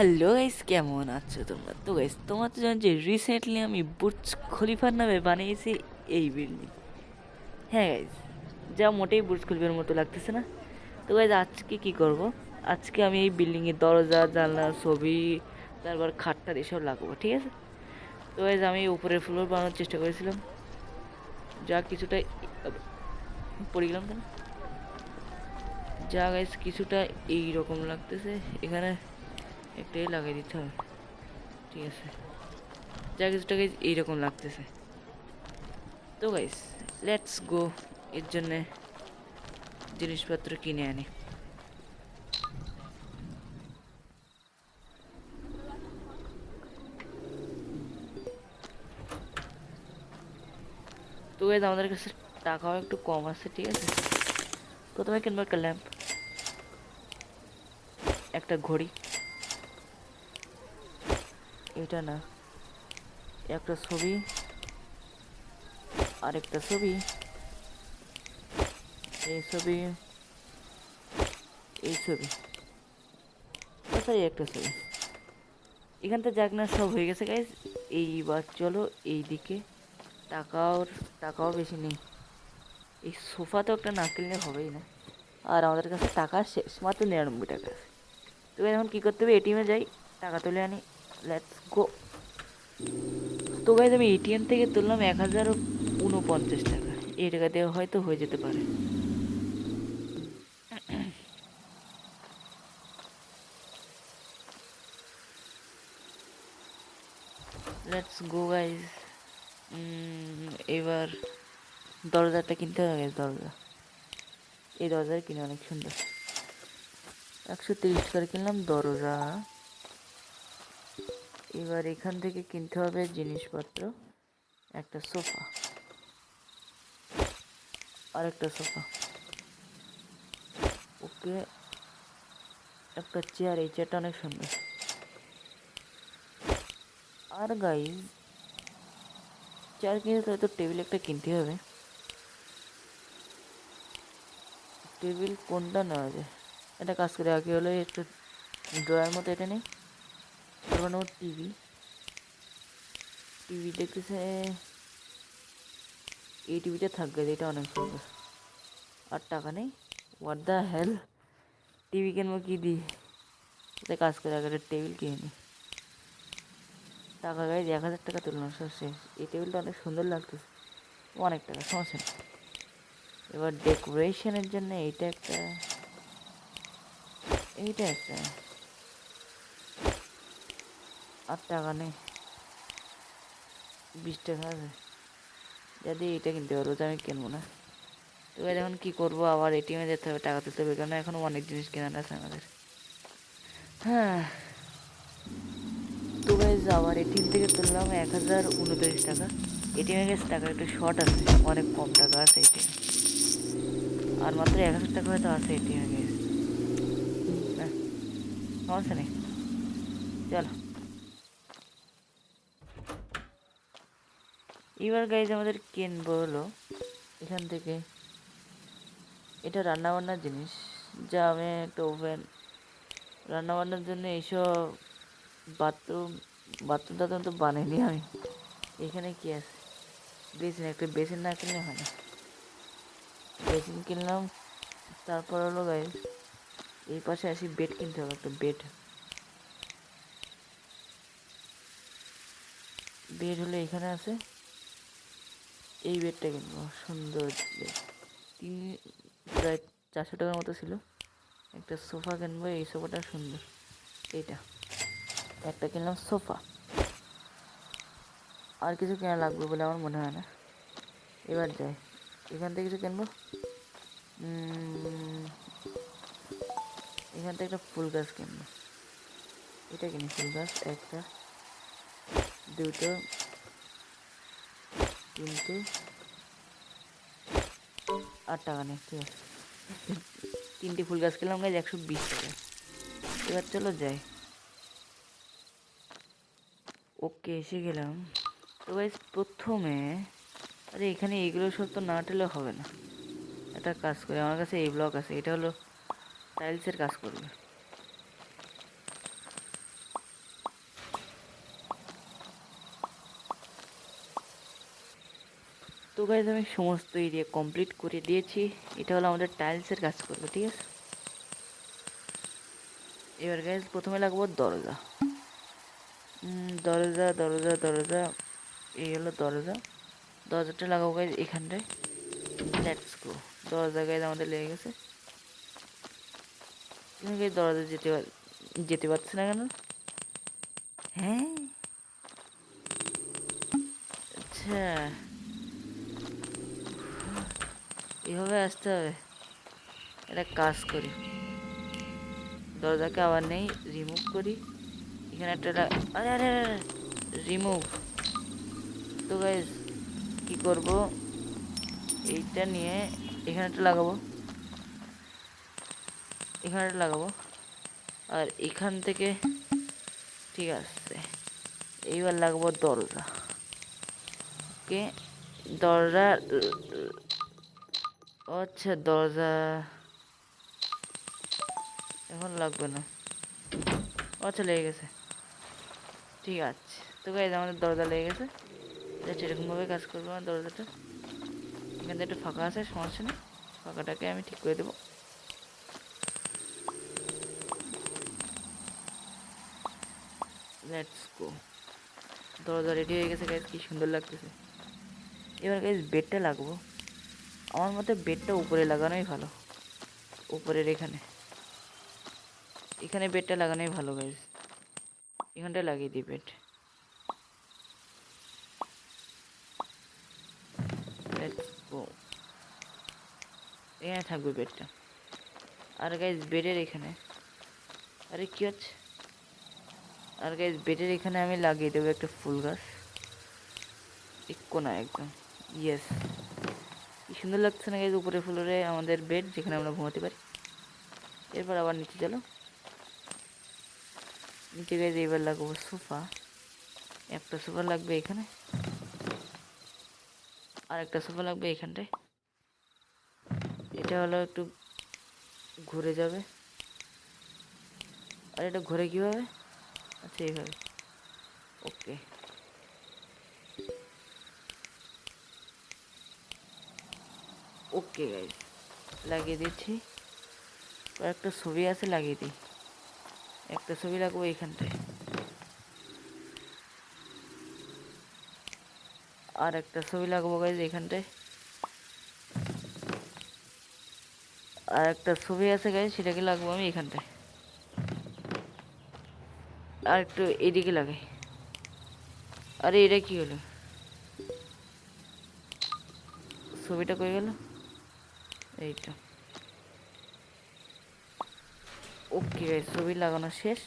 Hello guys, কেমন আছো তোমরা? তো গাইস, তোমরা তো জানো যে রিসেন্টলি আমি বুর্জ খলিফার নামে বানিয়েছি এই বিল্ডিং। হ্যাঁ গাইস, যা মোটেই বুর্জ খলিফার মতো লাগতেছে না। তো গাইস, আজকে কি করব? আজকে আমি এই বিল্ডিংয়ের দরজা, জানলা, ছবি, তারপর খাটটার এসব লাগাবো, ঠিক আছে? তো গাইস, আমি উপরের ফ্লোর বানানোর চেষ্টা করেছিলাম, যা কিছুটা পড়ে গেলাম কেন, যা গাইস কিছুটা এই রকম লাগতেছে। এখানে একটাই লাগিয়ে দিতে হবে, ঠিক আছে? যা কিছুটা গাইস এইরকম লাগতেছে। তো গাইস, লেটস গো এর জন্য জিনিসপত্র কিনে আনি। তো গাইস, আমাদের কাছে টাকাও একটু কম আছে, ঠিক আছে? প্রথমে কিনবো একটা ল্যাম্প, একটা ঘড়ি, এটা না, একটা ছবি, আরেকটা ছবি, এই ছবি, এই ছবি, আচ্ছা এই একটা ছবি। এখানটা যাক না, সব হয়ে গেছে গাইস। এইবার চলো এই দিকে। টাকাও টাকাও বেশি নেই, এই সোফা তো একটা না কিনলে হবেই না। আর আমাদের কাছে টাকা শেষ, মাত্র 99 টাকা আছে। তো এখন কী করতে হবে? এটিএমে যাই, টাকা তুলে আনি। Let's go. তো গাইজ, আমি এটিএম থেকে তুললাম 1049 টাকা। এই টাকা দিয়ে হয়তো হয়ে যেতে পারে। Let's go guys. এবার দরজাটা কিনতে হবে গাইজ। দরজা, এই দরজাটা কিনে অনেক সুন্দর। 130 করে কিনলাম দরজা। এবার এখান থেকে কিনতে হবে জিনিসপত্র, একটা সোফা, আর একটা সোফা, ওকে, একটা চেয়ার। এই চেয়ারটা অনেক সুন্দর। আর গাইজ, চেয়ার কিনতে তো টেবিল একটা কিনতে হবে। টেবিল কোনটা নেওয়া যায়? একটা কাজ করে, আগে হলো একটু ড্রয়ার মতো এটা নেই, তারপর নেবো টিভি। টিভি দেখতেছে, এই টিভিটা থাকবে, এটা অনেক সুন্দর। আর টাকা নেই, হোয়াট দ্য হেল। টিভি কিনবো কি দিই? এটা কাজ করে, আগে একটা টেবিল কিনে নিই। টাকা গাইজ 1000 টাকা তুললাম, সব শেষ। এই টেবিলটা অনেক সুন্দর লাগতেছে, অনেক টাকা, সমস্যা নেই। এবার ডেকোরেশনের জন্য এইটা একটা, এইটা একটা। আর টাকা নেই, 20 টাকা আছে, যদি এইটা কিনতে পারবো তো আমি কিনবো না। এবার এখন কী করবো? আবার এটিএমে যেতে হবে, টাকা তুলতে হবে, কারণ এখনও অনেক জিনিস কেনার আছে আমাদের। হ্যাঁ, তো গাইজ আবার এটিএম থেকে তুললাম 1039 টাকা। এটিএমে গেছে, টাকা একটু শর্ট আছে, অনেক কম টাকা আছে এটিএমে। আর মাত্র 1000 টাকা হয়তো আছে এটিএমে গেছে। হ্যাঁ, সমস্যা নেই, চলো। এবার গাইজ আমাদের কিনবো হলো এখান থেকে, এটা রান্নাবান্নার জিনিস, যা আমি একটা ওভেন, রান্নাবান্নার জন্য এইসব, বাথরুম, বাথরুম টাথরুম তো বানাইনি আমি। এখানে কি আছে? বেসিন, একটা বেসিন না কিনলে হয় না। বেসিন কিনলাম। তারপর হলো গাইজ, এই পাশে আসি, বেড কিনতে হবে, একটা বেড। বেড হলো এখানে আছে, এই বেডটা কিনবো, সুন্দর বেড। তিন, প্রায় 400 টাকার মতো ছিল। একটা সোফা কিনবো, এই সোফাটা সুন্দর, এইটা একটা কিনলাম সোফা। আর কিছু কেনা লাগবে বলে আমার মনে হয় না। এবার যাই, এখান থেকে কিছু কিনবো। এখান থেকে একটা ফুল গাছ কিনবো, এটা কিনি। ফুল গাছ একটা, দুটো, তিনটে। আর টাকা নেই, ঠিক আছে। 3টে ফুল গাছ কিনলাম গাছ 120 টাকা। এবার চলো যাই। ওকে, এসে গেলাম। তো গাইজ প্রথমে, আরে এখানে এগুলো সব তো না টেলে হবে না। একটা কাজ করি, আমার কাছে এই ব্লক আছে, এটা হলো টাইলসের কাজ করবে। তো গাইজ আমি সমস্ত এরিয়া কমপ্লিট করে দিয়েছি। এটা হলো আমাদের টাইলসের কাজ করবে, ঠিক আছে। এবার গাইজ প্রথমে লাগবো দরজা। দরজা দরজা দরজা, এই হলো দরজা। দরজাটা লাগাবো গাইজ এখানটায়। Let's go. দরজা গাইজ আমাদের লেগে গেছে। তুমি গাইজ দরজা যেতে পারছি না কেন? হ্যাঁ, আচ্ছা, এভাবে আসতে হবে। একটা কাজ করি, দরজাকে আবার নেই, রিমুভ করি। এখানে একটা আরে আরে আরে রিমুভ। তো গাইজ কি করব, এইটা নিয়ে এখানে একটা লাগাবো, এখানে একটা লাগাবো, আর এখান থেকে ঠিক আছে। এইবার লাগাবো দরজা। ওকে, দরজা। আচ্ছা, দরজা এখন লাগবে না। আচ্ছা, লেগে গেছে, ঠিক আছে। তো গাইজ আমাদের দরজা লেগে গেছে। জাস্ট এরকমভাবে কাজ করবো আমার দরজাটা। এখানে একটু ফাঁকা আছে, সমস্যা নেই, ফাঁকাটাকে আমি ঠিক করে দেবো। Let's go. দরজা রেডি হয়ে গেছে গাইজ, কি সুন্দর লাগতেছে। এবার গাইজ বেডটা লাগবো। আমার মতে বেডটা উপরে লাগানোই ভালো, উপরের এখানে এখানে বেডটা লাগানোই ভালো গাইজ। এখানটা লাগিয়ে দিই বেড। Let's go. এখানে থাকবে বেডটা। আর গাইজ বেডের এখানে, আরে কি হচ্ছে, আর গাইজ বেডের এখানে আমি লাগিয়ে দেবো একটা ফুল গাছ, এক কোনা একদম। ইয়েস, কি সুন্দর লাগছে না গাইজ, উপরে ফ্লোরে আমাদের বেড যেখানে আমরা ঘুমাতে পারি। এরপর আবার নিচে চলো, নিচে গাইজ এবার লাগাবো সোফা। একটা সোফা লাগবে এখানে, আর একটা সোফা লাগবে এখানটায়। এটা হলো একটু ঘুরে যাবে। আর এটা ঘুরে কীভাবে? আচ্ছা, এইভাবে। ওকে, ওকে গাইজ, লাগিয়ে দিচ্ছি। আর একটা ছবি আছে, লাগিয়ে দিই। একটা ছবি লাগবো এইখানটায়, আর একটা ছবি লাগবো গাইজ এখানটায়। আর একটা ছবি আছে গাইজ, সেটাকে লাগবো আমি এখানটায়। আর একটু এদিকে লাগাই। আরে এটা কি হলো, ছবিটা কই গেল? এইটা। ওকে গাইজ, ছবি লাগানো শেষ।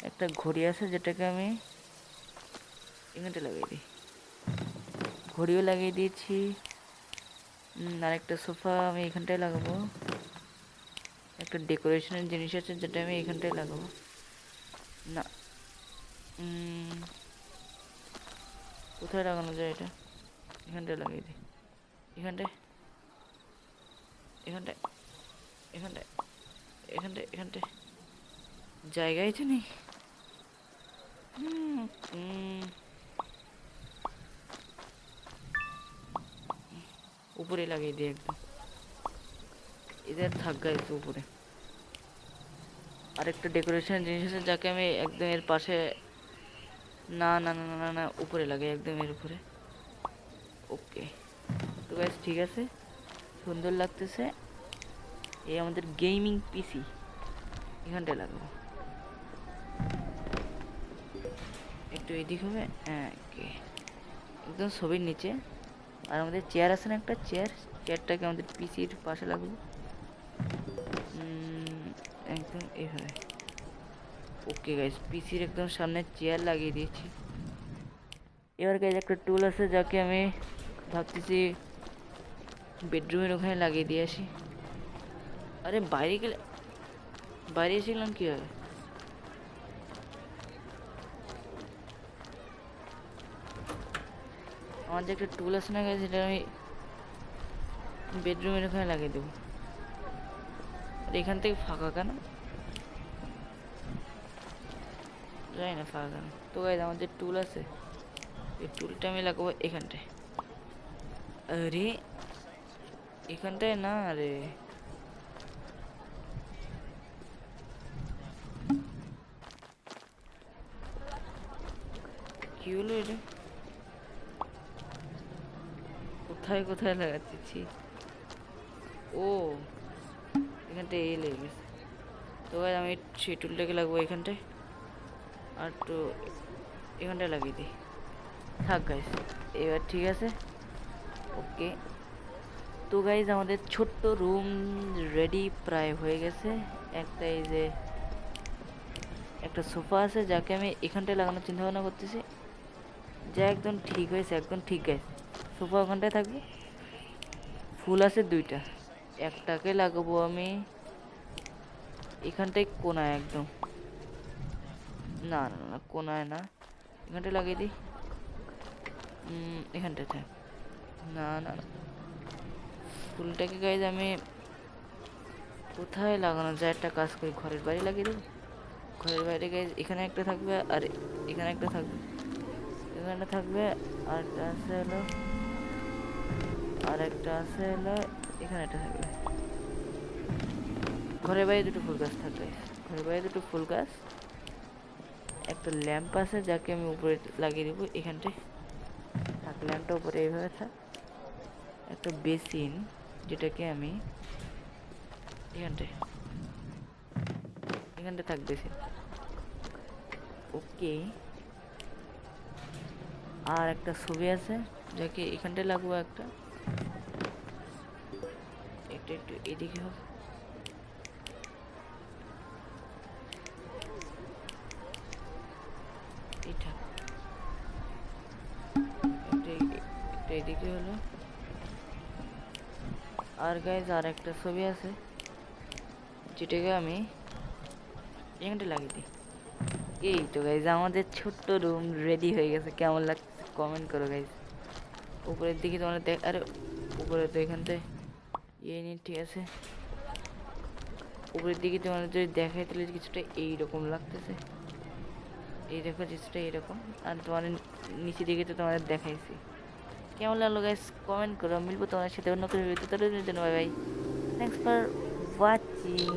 একটা ঘড়ি আছে যেটাকে আমি এখানটা লাগিয়ে দিই। ঘড়িও লাগিয়ে দিয়েছি। আর একটা সোফা আমি এখানটায় লাগাবো। একটা ডেকোরেশনের জিনিস আছে যেটা আমি এখানটায় লাগাবো। না, কোথায় লাগানো যায় এটা? এখানটায় লাগিয়ে দিই। এখানটায়, এখানটায়, এখানটায়, এখানটায়, এখানটায়। জায়গাই তো নেই। উপরে লাগিয়ে দিই একদম, এদের থাক গাইছে উপরে। আরেকটা ডেকোরেশনের জিনিস আছে যাকে আমি একদম এর পাশে, না না না না না, উপরে লাগে একদম এর উপরে। ওকে, তো গাইস ঠিক আছে, সুন্দর লাগতেছে। এই আমাদের গেমিং পিসি এখানটায় লাগাবো। একটু এদিক হবে, হ্যাঁ, ওকে, একদম ছবির নিচে। আর আমাদের চেয়ার আছে না একটা, চেয়ারটাকে আমাদের পিসির পাশে লাগবে একদম এইভাবে। ওকে গাইস, পিসির একদম সামনে চেয়ার লাগিয়ে দিয়েছি। এবার গাইস একটা টুল আছে যাকে আমি ভাবতেছি বেডরুমের ওখানে লাগিয়ে দিয়ে আসি। আরে বাইরে গেলে, বাইরে এসেছিলাম কীভাবে? আমার যে একটা টুল আছে না গাইস, সেটা আমি বেডরুমের ওখানে লাগিয়ে দেবো। আর এখান থেকে ফাঁকা কেন জানি না, ফাঁকা কেন। তো গাইস আমার যে টুল আছে, এই টুলটা আমি লাগাবো এখানটায়। আরে এখানটায় না রে, কি হলো এটা? কোথায় কোথায় লাগাচ্ছি? ও এখানটায় এ লেগে গেছে। তো গাইস আমি সেই টুলটাকে লাগবো এখানটায়, আর তো এখানটায় লাগিয়ে দিই। থাক গাইস, এবার ঠিক আছে। ওকে, তো গাইজ আমাদের ছোট্ট রুম রেডি প্রায় হয়ে গেছে। একটা এই যে একটা সোফা আছে যাকে আমি এখানটায় লাগানোর চিন্তা ভাবনা করতেছি, যা একদম ঠিক হয়েছে, একদম ঠিক গাইজ। সোফা ওখানটায় থাকবে। ফুল আছে দুইটা, একটাকে লাগাবো আমি এখানটায় কোনায় একদম, না না না কোনায় না, এখানটায় লাগিয়ে দিই। এখানটায় থাক, না না না, ফুলটাকে গাইজ আমি কোথায় লাগানো যায় একটা কাজ করি, ঘরের বাইরে লাগিয়ে দেবো। ঘরের বাইরে গাইজ এখানে একটা থাকবে, আর এখানে একটা থাকবে, এখানে থাকবে, আর একটা আছে হলো, আর একটা আছে হলো এখানে একটা থাকবে। ঘরের বাইরে দুটো ফুল গাছ থাকবে, ঘরের বাইরে দুটো ফুল গাছ, একটা ল্যাম্প আছে যাকে আমি উপরে লাগিয়ে দেবো এখানটায়। থাক ল্যাম্পটা উপরে এইভাবে থাক। একটা বেসিন যেটাকে আমি এখানটায়, এখানটায় থাক বেসিন। ওকে, আর একটা ছবি আছে যাকে এখানটায় লাগবো একটা, একটু একটু এদিকে হবে। এটা একটা এদিকে হলো। আর গাইজ আর একটা ছবি আছে যেটাকে আমি এখানটা লাগিয়ে দিই। এই তো গাইজ আমাদের ছোট্ট রুম রেডি হয়ে গেছে। কেমন লাগছে কমেন্ট করো গাইজ। উপরের দিকে তোমার আরে উপরে তো এখানটায় ইয়ে নিয়ে ঠিক আছে। উপরের দিকে তোমাদের যদি দেখাই তাহলে কিছুটা এইরকম লাগতেছে, এই দেখো কিছুটা এইরকম। আর তোমার নিচের দিকে তো তোমাদের দেখাইছি। কেমন লাগলো গাইস কমেন্ট করো। মিলবো তোমার সাথে অন্য কোনো ভিডিওতে। Bye bye, thanks for watching.